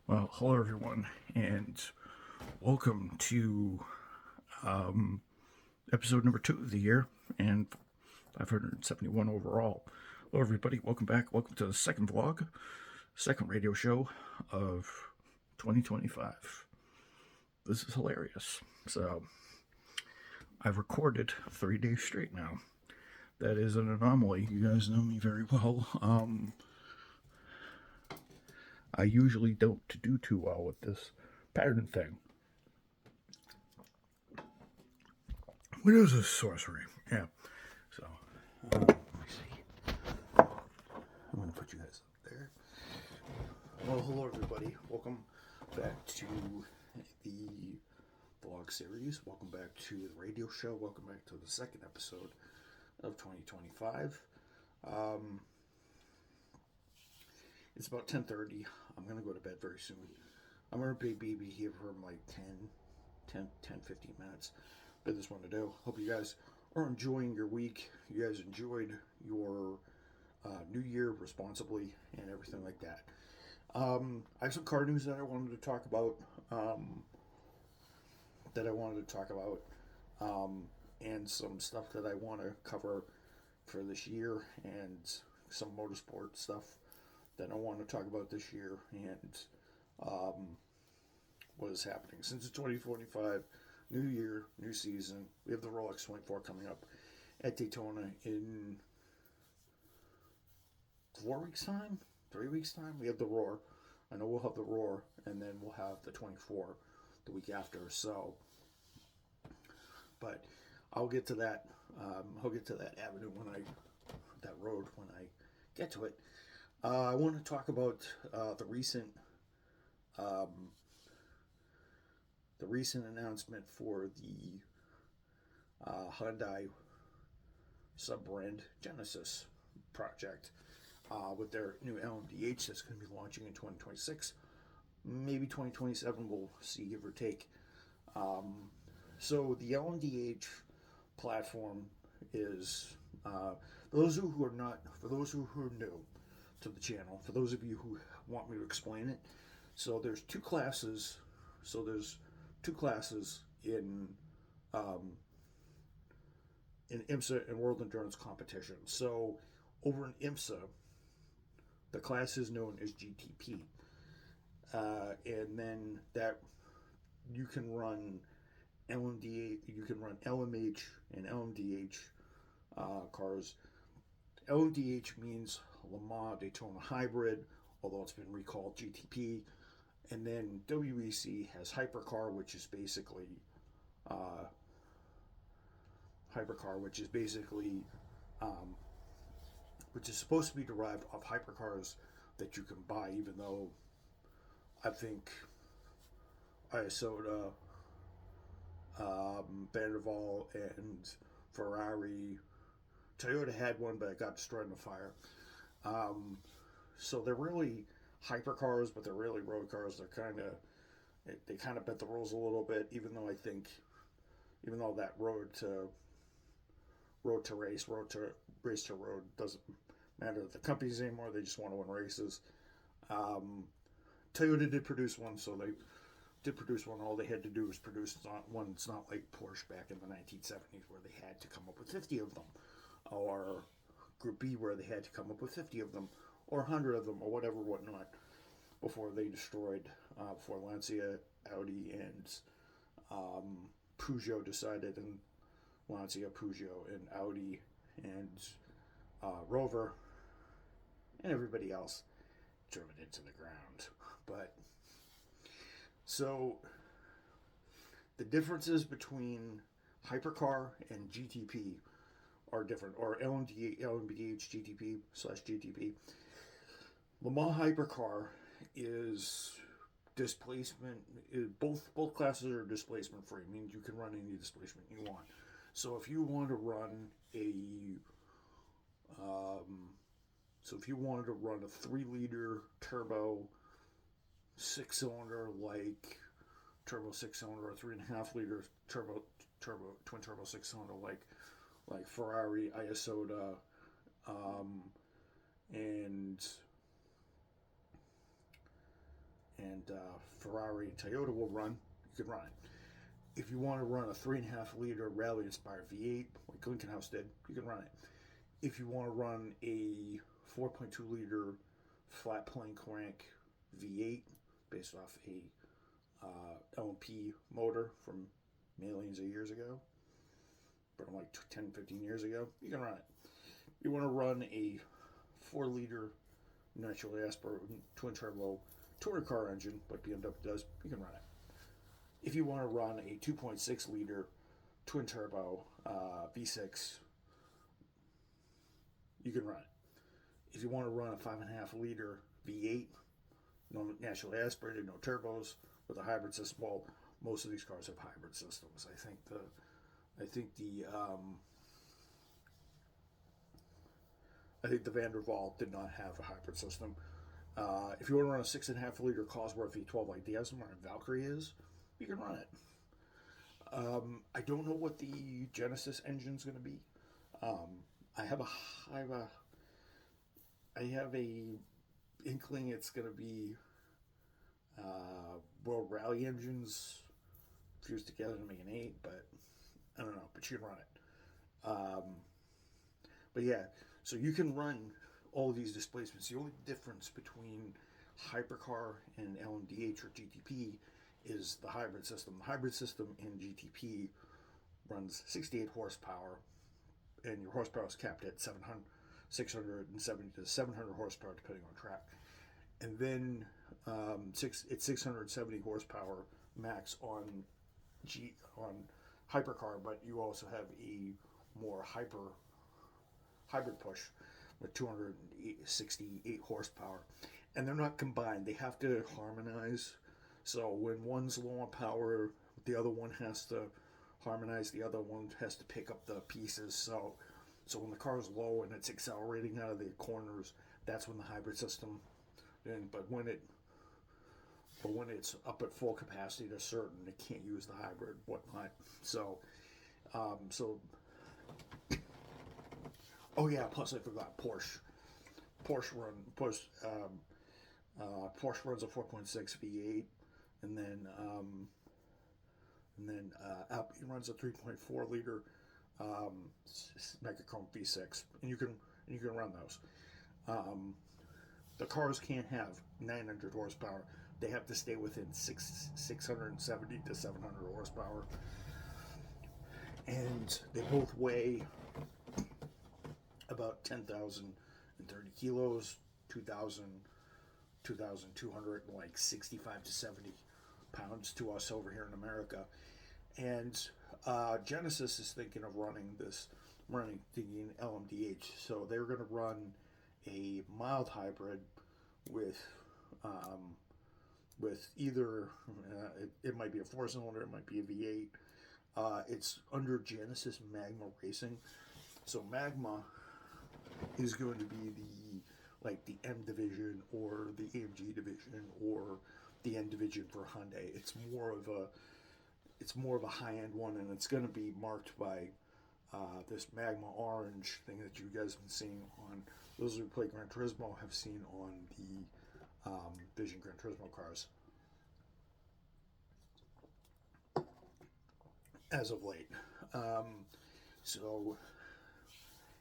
Well, hello everyone, and welcome to episode number 2 of the year, and 571 overall. Hello everybody, welcome back. Welcome to the second vlog, second radio show of 2025. This is hilarious. So, I've recorded 3 days straight now. That is an anomaly. You guys know me very well. I usually don't do too well with this pattern thing. What is this sorcery? Yeah. So, let me see. I'm going to put you guys up there. Well, hello everybody. Welcome back to the vlog series. Welcome back to the radio show. Welcome back to the second episode of 2025. It's about 10:30. I'm going to go to bed very soon. I'm going to be here for like 10, 15 minutes. But this one to do. Hope you guys are enjoying your week. You guys enjoyed your new year responsibly and everything like that. I have some car news that I wanted to talk about. And some stuff that I want to cover for this year, and some motorsport stuff that I want to talk about this year, and what is happening since it's 2045. New year, new season. We have the Rolex 24 coming up at Daytona in 4 weeks' time, 3 weeks' time. We have the Roar. I know we'll have the Roar, and then we'll have the 24 the week after. So, but I'll get to that. I'll get to that avenue that road when I get to it. I want to talk about the recent announcement for the Hyundai sub-brand Genesis project with their new LMDH that's going to be launching in 2026, maybe 2027. We'll see, give or take. So the LMDH platform is for those who are new to the channel. For those of you who want me to explain it, so there's two classes. So there's two classes in IMSA and World Endurance Competition. So over in IMSA, the class is known as GTP, and then that you can run LMDH, you can run LMH and LMDH cars. LMDH means Le Mans Daytona Hybrid, although it's been recalled GTP. And then WEC has Hypercar, which is basically which is supposed to be derived off hypercars that you can buy, even though I think Isotta, Vanderval, and Ferrari, Toyota had one, but it got destroyed in a fire. So they're really hypercars, but they're really road cars. They kind of bent the rules a little bit, even though that road to race to road doesn't matter to the companies anymore. They just want to win races. Toyota did produce one, so they did produce one. All they had to do was produce one. It's not like Porsche back in the 1970s where they had to come up with 50 of them, or Group B where they had to come up with 50 of them, or 100 of them, or whatnot, before they destroyed, before Lancia, Audi, and Peugeot decided, and Lancia, Peugeot, and Audi, and Rover, and everybody else drove it into the ground. But, so, the differences between Hypercar and GTP are different, or LMDH GTP / GTP. Le Mans Hypercar is displacement. Both classes are displacement free, means you can run any displacement you want. So if you want to run a 3-liter turbo 6-cylinder, like turbo 6-cylinder, or 3.5-liter turbo twin turbo 6-cylinder, like Ferrari, Isotta, and and Ferrari and Toyota will run, you can run it. If you want to run a 3.5 liter rally inspired V8, like Lincoln House did, you can run it. If you want to run a 4.2 liter flat plane crank V8 based off a LMP motor from millions of years ago, but like 10, 15 years ago, you can run it. You want to run a 4 liter natural aspirated twin turbo touring car engine, like BMW does, you can run it. If you want to run a 2.6 liter twin turbo V6, you can run it. If you want to run a 5.5 liter V8, no naturally aspirated, no turbos, with a hybrid system, well, most of these cars have hybrid systems. I think the Vanderwall did not have a hybrid system. If you want to run a 6.5 liter Cosworth V12 like the Esmar and Valkyrie is, you can run it. I don't know what the Genesis engine's going to be. I have a inkling it's going to be World Rally engines fused together to make an 8, but I don't know. But you can run it. But yeah, so you can run all of these displacements. The only difference between hypercar and LMDH or GTP is the hybrid system. The hybrid system in GTP runs 68 horsepower, and your horsepower is capped at 670 to 700 horsepower depending on track. And then it's 670 horsepower max on hypercar, but you also have a more hybrid push with 268 horsepower, and they're not combined. They have to harmonize. So when one's low on power, the other one has to harmonize. The other one has to pick up the pieces. So when the car is low and it's accelerating out of the corners, that's when the hybrid system. But when it's up at full capacity to certain, it can't use the hybrid, whatnot. So. Oh yeah, plus I forgot Porsche. Porsche runs a 4.6 V8, and then Alpine runs a 3.4 liter Megachrome V6, and you can run those. The cars can't have 900 horsepower. They have to stay within 670 to 700 horsepower, and they both weigh about 10,030 kilos, 2,200, like 65 to 70 pounds to us over here in America. And Genesis is thinking of running thinking LMDH. So they're going to run a mild hybrid with either, it might be a 4-cylinder, it might be a V8. It's under Genesis Magma Racing. So Magma is going to be the M division or the AMG division or the N division for Hyundai. It's more of a high-end one, and it's going to be marked by this Magma orange thing that you guys have been seeing on, those who play Gran Turismo have seen on the Vision Gran Turismo cars as of late.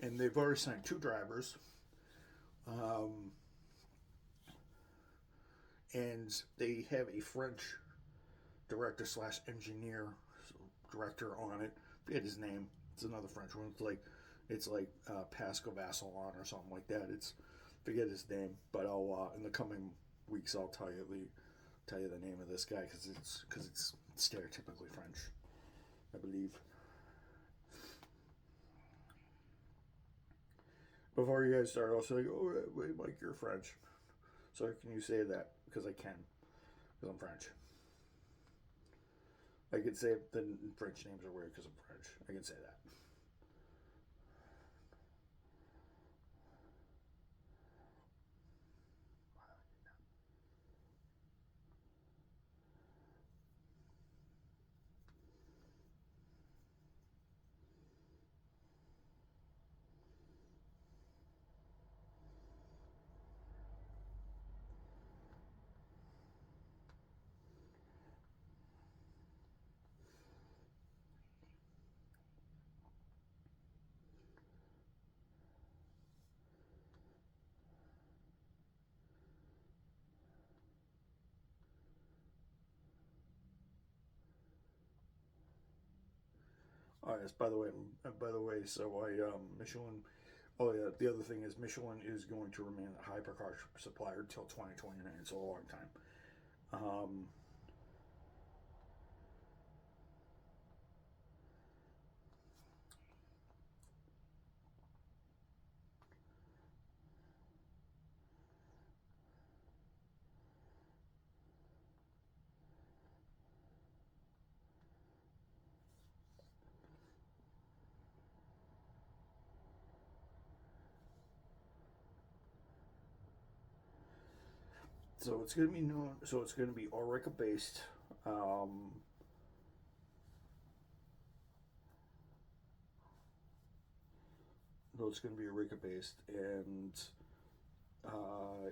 And they've already signed 2 drivers, and they have a French director / engineer director on it. I forget his name. It's another French one. It's like Pascal Vasselon or something like that. Forget his name, but I'll in the coming weeks I'll tell you the name of this guy because it's stereotypically French, I believe. Before you guys start, I'll say, oh, wait, Mike, you're French. So can you say that? Because I can. Because I'm French. I could say the French names are weird because I'm French. I can say that. Oh yes. By the way, so Michelin. Oh yeah. The other thing is Michelin is going to remain a hypercar supplier until 2029. So a long time. Um, so it's going to be known. So it's going to be Orica based. Um, so it's going to be Orica based, and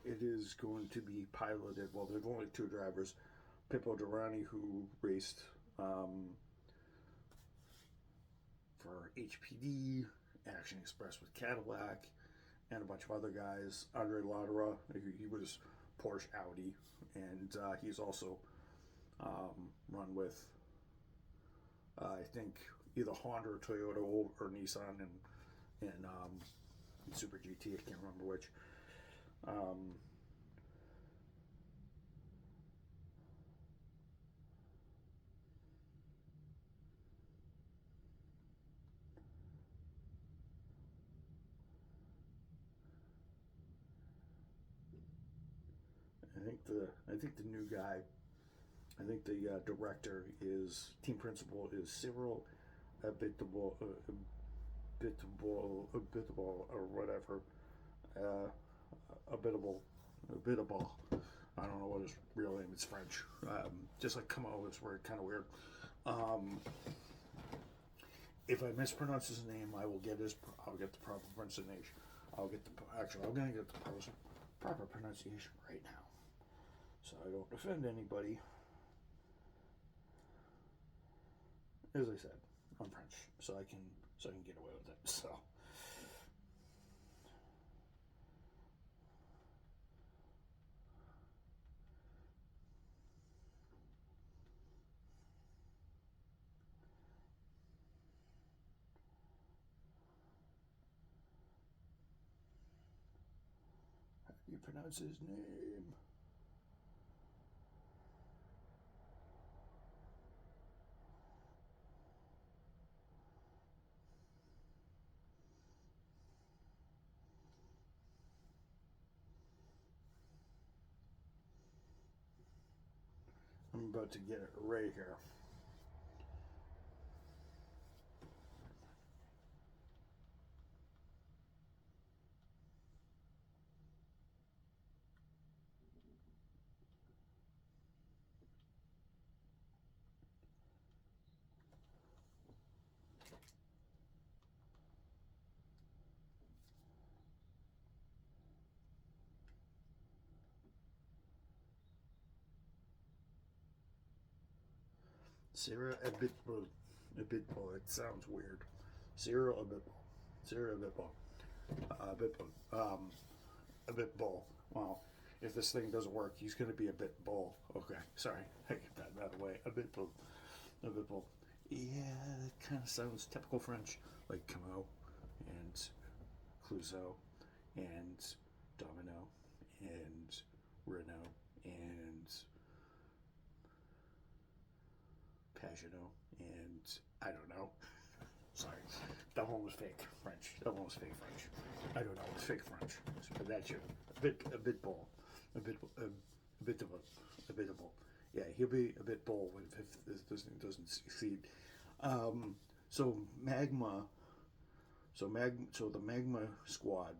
it is going to be piloted. Well, there's only two drivers: Pippo Durrani, who raced for HPD, Action Express with Cadillac, and a bunch of other guys. Andre Ladera, he was Porsche, Audi, and he's also run with I think either Honda or Toyota or Nissan and Super GT. I can't remember which. Um, I think the new guy. I think the director is team principal is Cyril Abitable, Abitable or whatever. Uh, Abitable. I don't know what his real name. It's French. Just like Camo is word kind of weird. Um, if I mispronounce his name, I will get his. I'll get the proper pronunciation. I'll get the actually. I'm gonna get the proper pronunciation right now, so I don't offend anybody. As I said, I'm French, so I can get away with it. So how do you pronounce his name? I'm about to get it right here. Sarah Abitbol. It sounds weird. Sarah Abitbol. Sarah Abitbol. Abitbol. A bit bull. Well, if this thing doesn't work, he's going to be a bit bull. Okay, sorry. I get that out of the way. A bit bull. A bit bull. Yeah, that kind of sounds typical French, like Camo and Clouseau and Domino and Renault and Pagano and I don't know. Sorry, that one was fake French. That one was fake French. I don't know. It's fake French. But that's you. A bit bull, a bit a bit of a bit of bull. Yeah, he'll be a bit bull if this thing doesn't succeed. Um, so Magma, so the Magma squad.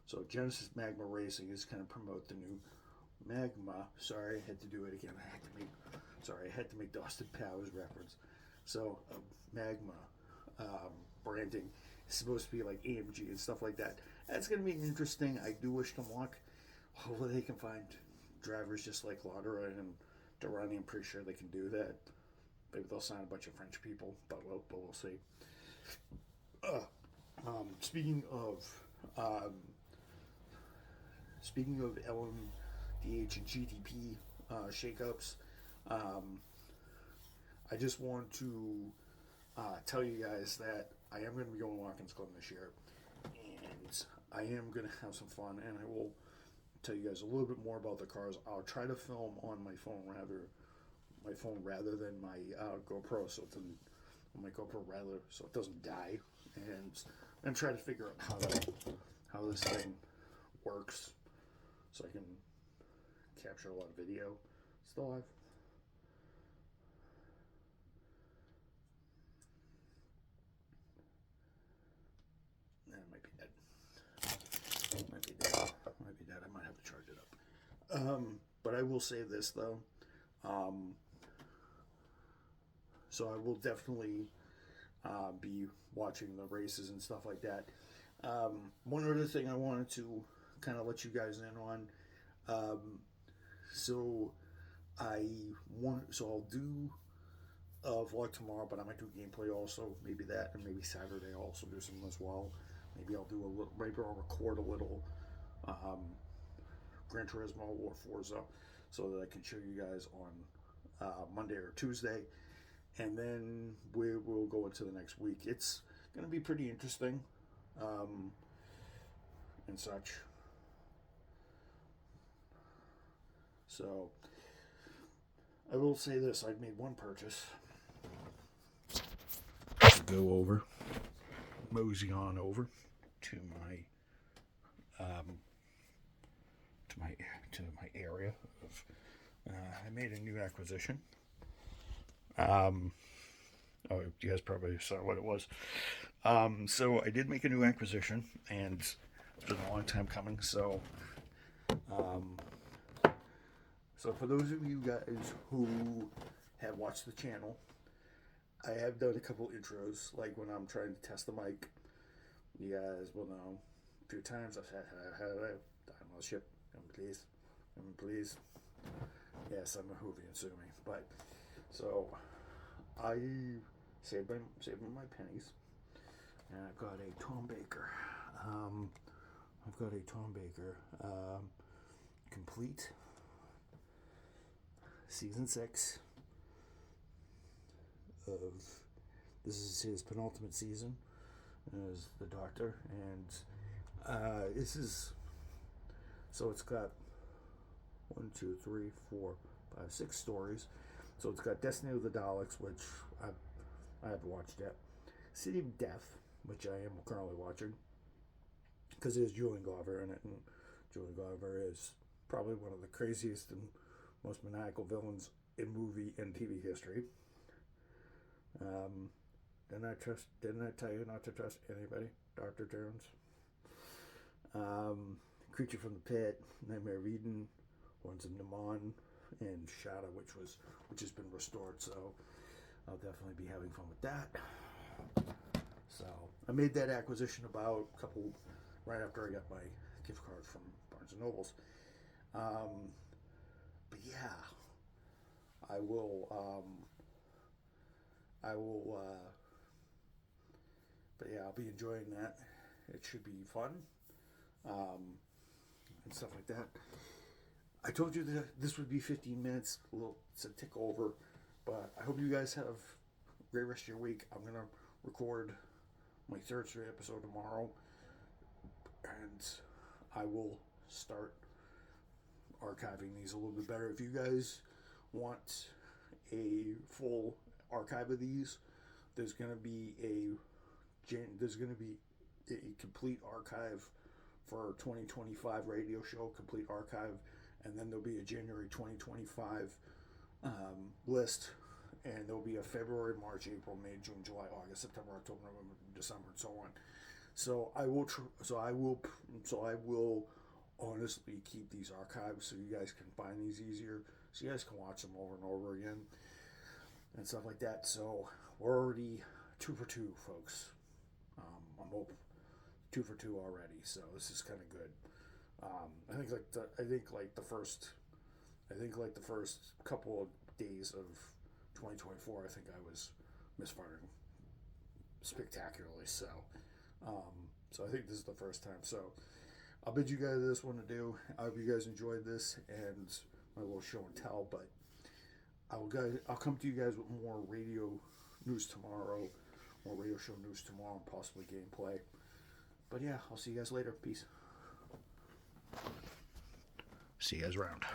So Genesis Magma Racing is going to promote the new Magma. Sorry, I had to do it again. I had to make the Austin Powers reference. So Magma branding is supposed to be like AMG and stuff like that. That's going to be interesting. I do wish them luck. Hopefully they can find drivers just like Laudera and Durrani. I'm pretty sure they can do that. Maybe they'll sign a bunch of French people, but we'll see. Uh, speaking of um, LMDH and GTP shakeups, I just want to tell you guys that I am going to be going Watkins Glen this year, and I am going to have some fun, and I will tell you guys a little bit more about the cars. I'll try to film on my phone rather than my GoPro, so it doesn't on my GoPro rather so it doesn't die, and try to figure out how this thing works, so I can capture a lot of video. Still alive. Nah, it might be dead. Might be dead. Might be dead. I might have to charge it up. But I will say this though. So I will definitely be watching the races and stuff like that. One other thing I wanted to kind of let you guys in on. So I'll do a vlog tomorrow, but I might do gameplay also. Maybe that, and maybe Saturday I'll also do some as well. Maybe I'll record a little Gran Turismo or Forza, so that I can show you guys on Monday or Tuesday, and then we will go into the next week. It's going to be pretty interesting, and such. So I will say this: I've made one purchase. Go mosey on over to my area of. I made a new acquisition. Oh, you guys probably saw what it was. So I did make a new acquisition, and it's been a long time coming. So for those of you guys who have watched the channel, I have done a couple intros, like when I'm trying to test the mic. You guys will know a few times I've said, hello, I'm on ship, please. Yes, I'm a Hoovian, sue me. But, so, I saved my pennies, and I've got a Tom Baker. Complete season 6 of, this is his penultimate season as the Doctor, and this is, so it's got 1, 2, 3, 4, 5, 6 stories. So it's got Destiny of the Daleks, which I haven't watched yet. City of Death, which I am currently watching, because there's Julian Glover in it, and Julian Glover is probably one of the craziest and most maniacal villains in movie and TV history. Didn't I tell you not to trust anybody? Dr. Jones. Creature from the Pit, Nightmare of Eden, Horns of Nimon, and Shadow, which has been restored. So I'll definitely be having fun with that. So I made that acquisition about right after I got my gift card from Barnes and Nobles. But yeah, I will. But yeah, I'll be enjoying that. It should be fun, and stuff like that. I told you that this would be 15 minutes. It's a tick over, but I hope you guys have a great rest of your week. I'm gonna record my third straight episode tomorrow, and I will start archiving these a little bit better. If you guys want a full archive of these, there's gonna be a complete archive for 2025 radio show, complete archive, and then there'll be a January 2025 list, and there'll be a February, March, April, May, June, July, August, September, October, November, December, and so on. So I will honestly keep these archives so you guys can find these easier, so you guys can watch them over and over again and stuff like that. So we're already 2 for 2, folks. I'm hoping 2 for 2 already, so this is kind of good. I think the first couple of days of 2024, I think I was misfiring spectacularly. So I think this is the first time. So I'll bid you guys this one to do. I hope you guys enjoyed this and my little show and tell. But I'll come to you guys with more radio news tomorrow. more radio show news tomorrow and possibly gameplay. But yeah, I'll see you guys later. Peace. See you guys around.